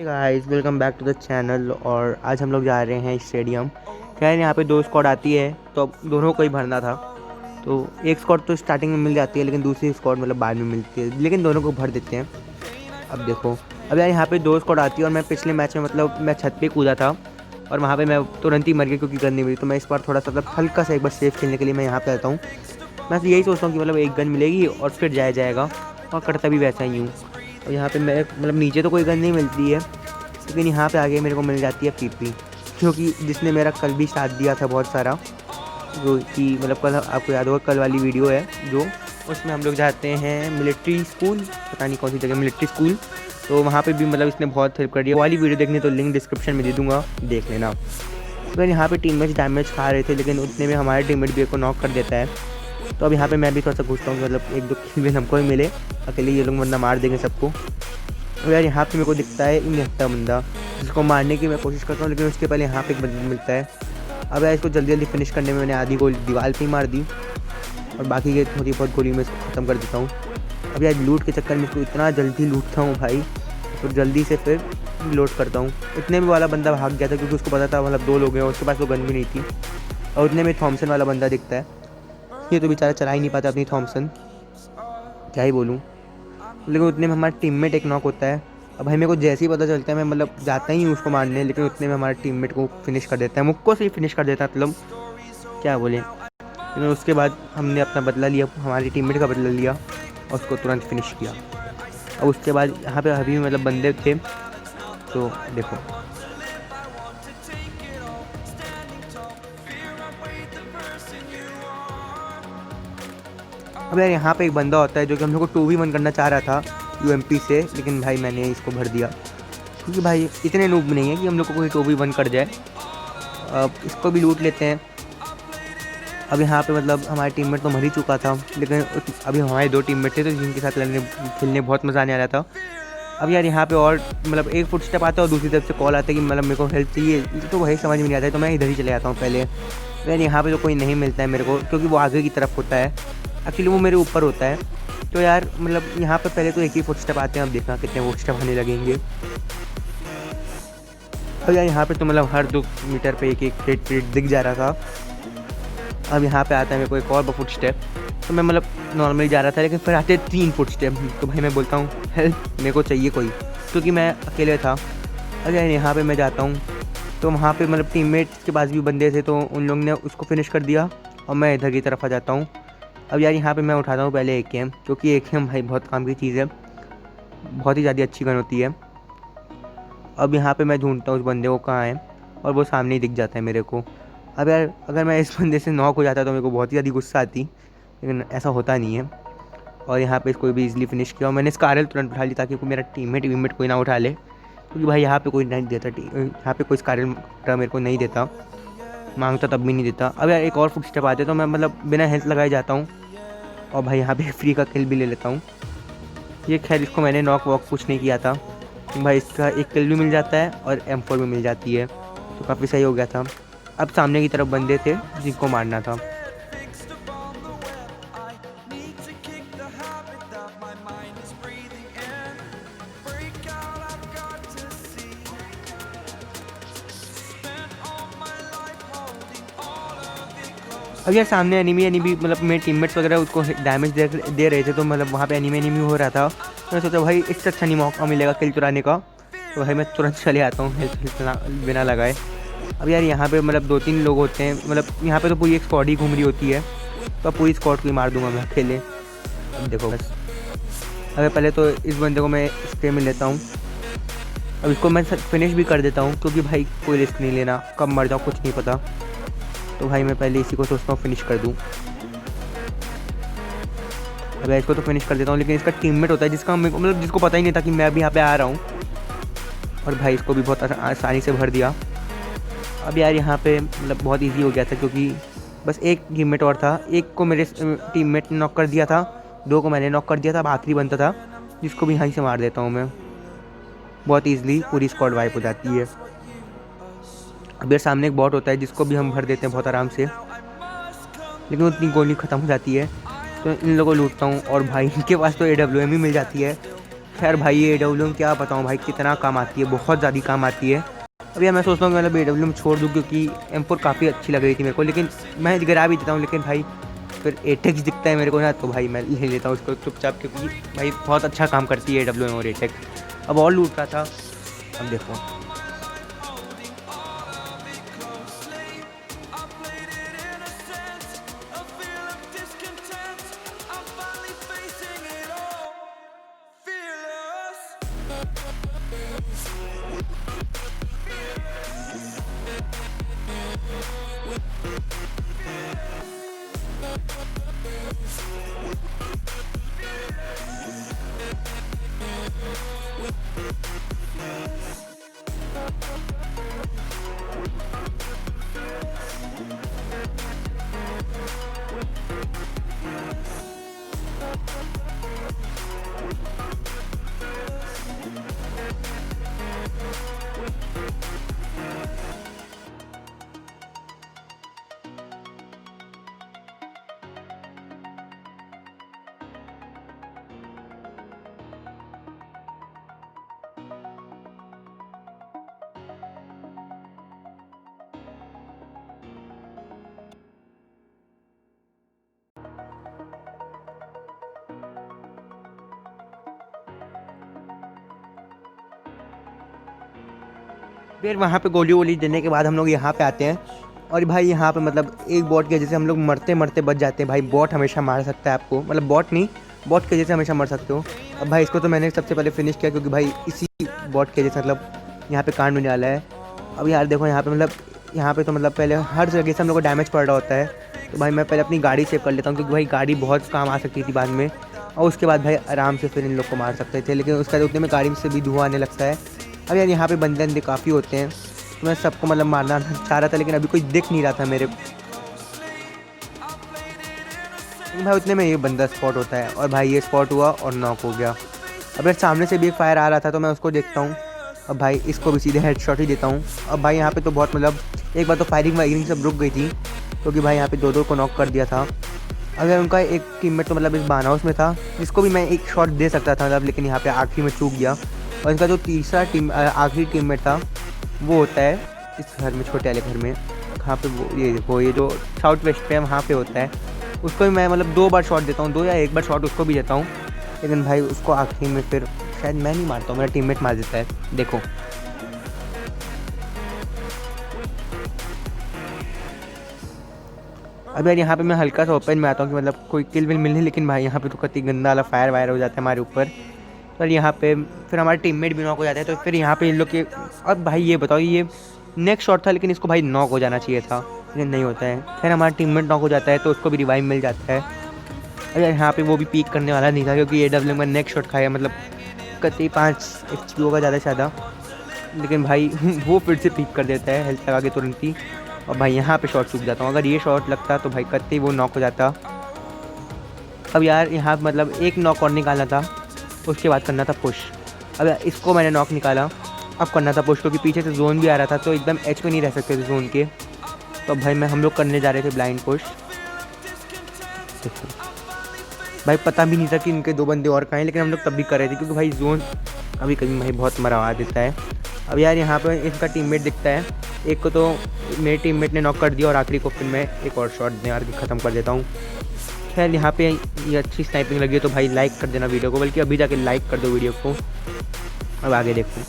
Guys welcome back to the channel. और आज हम लोग जा रहे हैं स्टेडियम। खैर यहाँ पे दो स्क्वाड आती है तो अब दोनों को ही भरना था। तो एक स्क्वाड तो स्टार्टिंग में मिल जाती है लेकिन दूसरी स्क्वाड मतलब बाद में मिलती है, लेकिन दोनों को भर देते हैं। अब देखो, अब यार यहाँ पे दो स्क्वाड आती है और मैं पिछले मैच में मतलब मैं छत पे कूदा था और वहाँ पे मैं तुरंत ही मर गया क्योंकि गन नहीं मिली। तो मैं इस बार थोड़ा सा मतलब हल्का सा एक बार सेफ खेलने के लिए मैं यहाँ पे आता हूँ। मैं तो यही सोचता हूँ कि मतलब एक गन मिलेगी और फिर जाया जाएगा, और करता भी वैसा ही हूँ। और यहाँ पे मैं मतलब नीचे तो कोई गन नहीं मिलती है, लेकिन यहाँ पे आगे मेरे को मिल जाती है पीपी, क्योंकि जिसने मेरा कल भी साथ दिया था बहुत सारा। जो कि मतलब कल आपको याद होगा, कल वाली वीडियो है जो, उसमें हम लोग जाते हैं मिलिट्री स्कूल, पता नहीं कौन सी जगह, मिलिट्री स्कूल। तो वहाँ पे भी मतलब इसने बहुत हेल्प कर दिया। वाली वीडियो देखनी तो लिंक डिस्क्रिप्शन में दे दूँगा, देख लेना। अगर यहाँ पे टीममेट्स डैमेज खा रहे थे लेकिन उतने में हमारे टीममेट भी एक को नॉक कर देता है। तो अब यहाँ पे मैं भी थोड़ा सा पूछता हूँ कि मतलब एक दो किल भी हमको ही मिले, अकेले ये लोग बंदा मार देंगे सबको। और यार यहाँ पे मेरे को दिखता है निहत्ता बंदा, जिसको मारने की मैं कोशिश करता हूँ, लेकिन उसके पहले यहाँ पे एक बंदा मिलता है। अब यार इसको जल्दी जल्दी फिनिश करने में मैंने आधी गोली दीवार पे ही मार दी और बाकी के थोड़ी बहुत गोली में इसको ख़त्म कर देता हूँ। अब यार लूट के चक्कर में इसको इतना जल्दी लूटता हूँ भाई, तो जल्दी से फिर लोड करता हूँ। इतने में वाला बंदा भाग गया था क्योंकि उसको पता था मतलब दो लोग हैं, उसके पास तो गन भी नहीं थी। और उतने में थॉमसन वाला बंदा दिखता है। ये तो बेचारा चला ही नहीं पाता अपनी थॉमसन, क्या ही बोलूँ। लेकिन उतने में हमारा टीममेट एक नॉक होता है। अब भाई मेरे को जैसे ही पता चलता है मैं मतलब जाता ही हूँ उसको मारने, लेकिन उतने में हमारे टीममेट को फिनिश कर देता है, मुक्को से ही फिनिश कर देता है, मतलब क्या बोले। लेकिन उसके बाद हमने अपना बदला लिया, हमारे टीममेट का बदला लिया और उसको तुरंत फिनिश किया। और उसके बाद यहाँ पे अभी मतलब बंदे थे, तो देखो अब यार यहाँ पे एक बंदा होता है जो कि हम लोग को 2v1 करना चाह रहा था यूएमपी से, लेकिन भाई मैंने इसको भर दिया क्योंकि भाई इतने नूब नहीं है कि हम लोग को कोई 2v1 कर जाए। अब इसको भी लूट लेते हैं। अब यहाँ पे मतलब हमारे टीममेट तो मर ही चुका था, लेकिन अभी हमारे दो टीममेट थे तो जिनके साथ खेलने बहुत मज़ा आने वाला था। अब यार यहाँ पे और मतलब एक फुट स्टेप आता है और दूसरी तरफ से कॉल आता है कि मतलब मेरे को हेल्प चाहिए, तो वही समझ में नहीं आता है, तो मैं इधर ही चले जाता हूँ पहले। तो यार यहाँ पे तो कोई नहीं मिलता है मेरे को, क्योंकि वो आगे की तरफ होता है, एक्चुअली वो मेरे ऊपर होता है। तो यार मतलब यहाँ पे पहले तो एक ही फुट स्टेप आते हैं, अब देखना कितने फुट स्टेप आने लगेंगे। अब यार यहाँ पे तो मतलब हर 2 मीटर पे एक एक क्रेट दिख जा रहा था। अब यहाँ पे आता है मेरे को एक और फुट स्टेप, तो मैं मतलब नॉर्मली जा रहा था, लेकिन फिर आते 3 फुट स्टेप। तो भाई मैं बोलता हूँ हेल्प, मेरे को चाहिए कोई, क्योंकि मैं अकेले था। अब यार यहाँ पे मैं जाता हूँ तो वहाँ पे मतलब टीममेट के पास भी बंदे थे, तो उन लोगों ने उसको फिनिश कर दिया और मैं इधर की तरफ आ जाता हूँ। अब यार यहाँ पे मैं उठाता हूँ पहले AKM, क्योंकि AKM भाई बहुत काम की चीज़ है, बहुत ही ज़्यादा अच्छी गन होती है। अब यहाँ पे मैं ढूंढता हूँ उस बंदे को कहाँ है, और वो सामने ही दिख जाता है मेरे को। अब यार अगर मैं इस बंदे से नॉक हो जाता तो मेरे को बहुत ही ज़्यादा गुस्सा आती, लेकिन ऐसा होता नहीं है। और यहाँ पे इसको भी इजीली फिनिश किया और मैंने स्कारल तुरंत उठा ली ताकि कोई मेरा टीममेट कोई ना उठा ले, क्योंकि भाई यहाँ पे कोई नहीं देता, यहाँ पे कोई स्कारल मेरे को नहीं देता, मांगता तब भी नहीं देता। अब यार एक और फुट स्टेप आते तो मैं मतलब बिना हेल्थ लगाए जाता हूँ और भाई यहाँ पे फ्री का किल भी ले लेता हूँ। ये खैर इसको मैंने नॉक वॉक कुछ नहीं किया था, भाई इसका एक किल भी मिल जाता है और M4 भी मिल जाती है, तो काफ़ी सही हो गया था। अब सामने की तरफ बंदे थे जिनको मारना था। अब यार सामने एनिमी मतलब मेरे टीममेट्स वगैरह उसको डैमेज दे रहे थे, तो मतलब वहाँ पे एनिमी हो रहा था। तो मैं सोचा भाई इससे अच्छा नहीं मौका मिलेगा किल चुराने का, तो भाई मैं तुरंत चले आता हूँ हेल्थ बिना लगाए। अब यार यहाँ पे मतलब 2-3 लोग होते हैं, मतलब यहाँ पे तो पूरी एक स्क्वाड ही घूम रही होती है, तो अब पूरी स्क्वाड को ही मार दूंगा मैं अकेले। अब देखो बस, अगर पहले तो इस बंदे को मैं स्प्रे में लेता हूँ, अब इसको मैं फिनिश भी कर देता हूँ, क्योंकि भाई कोई रिस्क नहीं लेना, कब मर जाऊँ कुछ नहीं पता। तो भाई मैं पहले इसी को सोचता हूँ फिनिश कर दूँ। अब इसको तो फिनिश कर देता हूँ, लेकिन इसका टीममेट होता है जिसका मेरे को मतलब जिसको पता ही नहीं था कि मैं भी यहाँ पे आ रहा हूँ, और भाई इसको भी बहुत आसानी से भर दिया। अब यार यहाँ पे मतलब बहुत इजी हो गया था, क्योंकि बस एक टीममेट और था, एक को मेरे टीममेट ने नॉक कर दिया था, 2 को मैंने नॉक कर दिया था, अब आखिरी बनता था जिसको भी यहीं से मार देता हूँ मैं, बहुत ईजिली पूरी स्क्वाड वाइप हो जाती है। अब यार सामने एक बॉट होता है जिसको भी हम भर देते हैं बहुत आराम से, लेकिन उतनी गोली ख़त्म हो जाती है, तो इन लोगों को लूटता हूँ। और भाई इनके पास तो AWM ही मिल जाती है, खैर भाई ये AWM क्या बताऊँ भाई, कितना काम आती है, बहुत ज़्यादा काम आती है। अब यार मैं सोचता हूँ कि मतलब AWM छोड़ दूँ, क्योंकि M4 काफ़ी अच्छी लग रही थी मेरे को, लेकिन मैं गिरा भी देता हूँ, लेकिन भाई फिर एटेक्स दिखता है मेरे को ना, तो भाई मैं ले लेता हूँ उसको चुपचाप, क्योंकि भाई बहुत अच्छा काम करती है AWM और एटेक्स। अब और लूट रहा था, अब देखो। फिर वहाँ पे गोली वोली देने के बाद हम लोग यहाँ पे आते हैं, और भाई यहाँ पे मतलब एक बॉट के जैसे हम लोग मरते मरते बच जाते हैं भाई। बॉट हमेशा मार सकता है आपको, मतलब बॉट नहीं, बॉट के जैसे हमेशा मर सकते हो। अब भाई इसको तो मैंने सबसे पहले फिनिश किया, क्योंकि भाई इसी बॉट के जैसे मतलब यहाँ पे कांड होने वाला है। अब यार देखो यहाँ पे मतलब यहाँ पे तो मतलब पहले हर जगह से हम लोग को डैमेज पड़ रहा होता है, तो भाई मैं पहले अपनी गाड़ी सेव कर लेता हूँ, क्योंकि भाई गाड़ी बहुत काम आ सकती थी बाद में, और उसके बाद भाई आराम से फिर इन लोग को मार सकते थे, लेकिन उसके बाद उतने में गाड़ी से भी धुआं आने लगता है। अब यार यहाँ पे बंदे अंदे काफ़ी होते हैं, तो मैं सबको मतलब मारना चाह रहा था, लेकिन अभी कोई दिख नहीं रहा था मेरे को। भाई उतने में ये बंदा स्पॉट होता है, और भाई ये स्पॉट हुआ और नॉक हो गया। अब यार सामने से भी एक फायर आ रहा था, तो मैं उसको देखता हूँ। अब भाई इसको भी सीधे हेडशॉट ही देता हूँ। अब भाई यहाँ पे तो बहुत मतलब एक बार तो फायरिंग वायरिंग सब रुक गई थी, क्योंकि भाई यहाँ पे दो दो को नॉक कर दिया था। अगर उनका एक टीममेट तो मतलब इस बान हाउस में था, जिसको भी मैं एक शॉट दे सकता था मतलब, लेकिन यहाँ पे आखिरी में चूक गया। और इनका जो तीसरा आखिरी टीममेट था, वो होता है इस घर में, छोटे वाले घर में, कहाँ पे ये जो साउथ वेस्ट पे है वहाँ पे होता है। उसको भी मैं मतलब 2 बार शॉट देता हूँ, 2 या 1 बार शॉट उसको भी देता हूँ, लेकिन भाई उसको आखिरी में फिर शायद मैं नहीं मारता हूँ, मेरा टीममेट मार देता है। देखो अब यार यहाँ पे मैं हल्का सा ओपन में आता हूँ कि मतलब कोई किल विल मिलनी, लेकिन भाई यहाँ पे तो कति गंदा वाला फायर वायर हो जाता है हमारे ऊपर। तो यहाँ पे फिर हमारे टीममेट भी नॉक हो जाते हैं, तो फिर यहाँ पे इन लोग के। अब भाई ये बताओ, ये नेक्स्ट शॉट था, लेकिन इसको भाई नॉक हो जाना चाहिए था, लेकिन नहीं होता है। फिर हमारा टीममेट नॉक हो जाता है, तो उसको भी रिवाइव मिल जाता है। अरे यहाँ पे वो भी पीक करने वाला नहीं था, क्योंकि AWM का नेक्स्ट शॉट खाया, मतलब कति 5 HP होगा ज़्यादा से ज़्यादा, लेकिन भाई वो फिर से पीक कर देता है हेल्थ लगा के तुरंत ही। और भाई यहाँ पे शॉट चूक जाता हूँ, अगर ये शॉट लगता तो भाई कत्ते वो नॉक हो जाता। अब यार यहाँ मतलब एक नॉक और निकालना था, उसके बाद करना था पुश। अब यार इसको मैंने नॉक निकाला, अब करना था पुश, क्योंकि पीछे से जोन भी आ रहा था, तो एकदम एच पे नहीं रह सकते थे जोन के। तो भाई हम लोग करने जा रहे थे ब्लाइंड पुश। देखो भाई पता भी नहीं था कि इनके 2 बंदे और कहाँ हैं, लेकिन हम लोग तब भी कर रहे थे, क्योंकि भाई जोन कभी कभी भाई बहुत मरवा देता है। अब यार यहाँ पे इनका टीममेट दिखता है, एक को तो मेरे टीममेट ने नॉक कर दिया, और आखिरी को फिर मैं एक और शॉट दे मार के ख़त्म कर देता हूँ। खैर यहाँ पे ये अच्छी स्नाइपिंग लगी है, तो भाई लाइक कर देना वीडियो को, बल्कि अभी जाके लाइक कर दो वीडियो को। अब आगे देखो।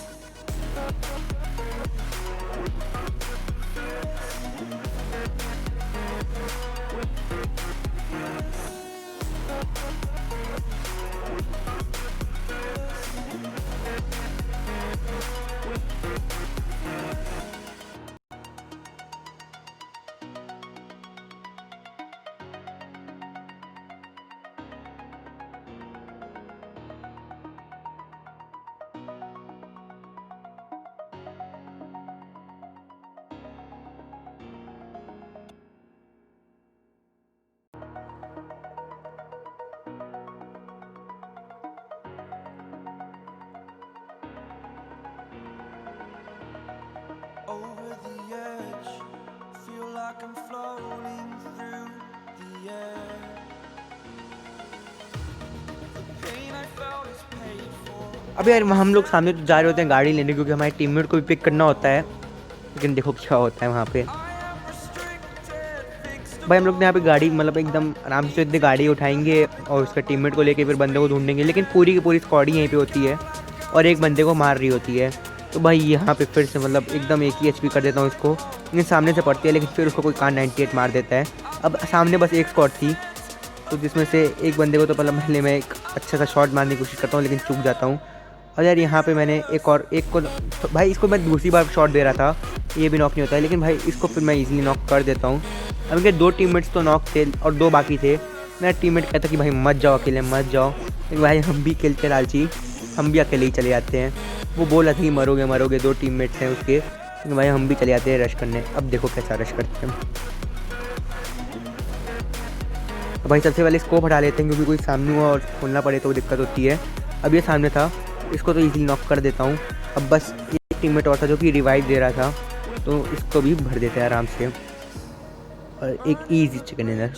अब यार हम लोग सामने तो जा रहे होते हैं गाड़ी लेने, क्योंकि हमारे टीममेट को भी पिक करना होता है। लेकिन देखो क्या होता है वहाँ पे। भाई हम लोग ने यहाँ पे गाड़ी मतलब एकदम आराम से इतनी गाड़ी उठाएंगे और उसका टीममेट को लेके फिर बंदे को ढूंढेंगे, लेकिन पूरी की पूरी स्क्वाड ही यहीं पे होती है और एक बंदे को मार रही होती है। तो भाई यहाँ पे फिर से मतलब एकदम एक ही एचपी कर देता हूँ इसको, लेकिन सामने से पड़ती है, लेकिन फिर उसको कोई कान 98 मार देता है। अब सामने बस एक स्क्वाड थी, तो जिसमें से एक बंदे को तो मतलब पहले मैं एक अच्छा सा शॉट मारने की कोशिश करता हूँ, लेकिन चूक जाता हूँ। और यार यहाँ पे मैंने एक को भाई इसको मैं दूसरी बार शॉट दे रहा था, ये भी नॉक नहीं होता है, लेकिन भाई इसको फिर मैं इजीली नॉक कर देता हूँ। अब इनके 2 टीममेट्स तो नॉक थे और 2 बाकी थे। मेरा टीममेट कहता कि भाई मत जाओ अकेले, मत जाओ, लेकिन भाई हम भी खेलते लालची, हम भी अकेले ही चले जाते हैं। वो बोल रहा था कि मरोगे मरोगे, 2 टीममेट्स हैं उसके, लेकिन भाई हम भी चले जाते हैं रश करने। अब देखो कैसा रश करते हैं। तो भाई सबसे पहले स्कोप हटा लेते हैं, क्योंकि कोई सामने हुआ और खोलना पड़े तो दिक्कत होती है। अब ये सामने था, इसको तो इजीली नॉक कर देता हूँ। अब बस एक टीममेट और था जो कि रिवाइव दे रहा था, तो इसको भी भर देते हैं आराम से। और एक ईजी चिकन डिनर।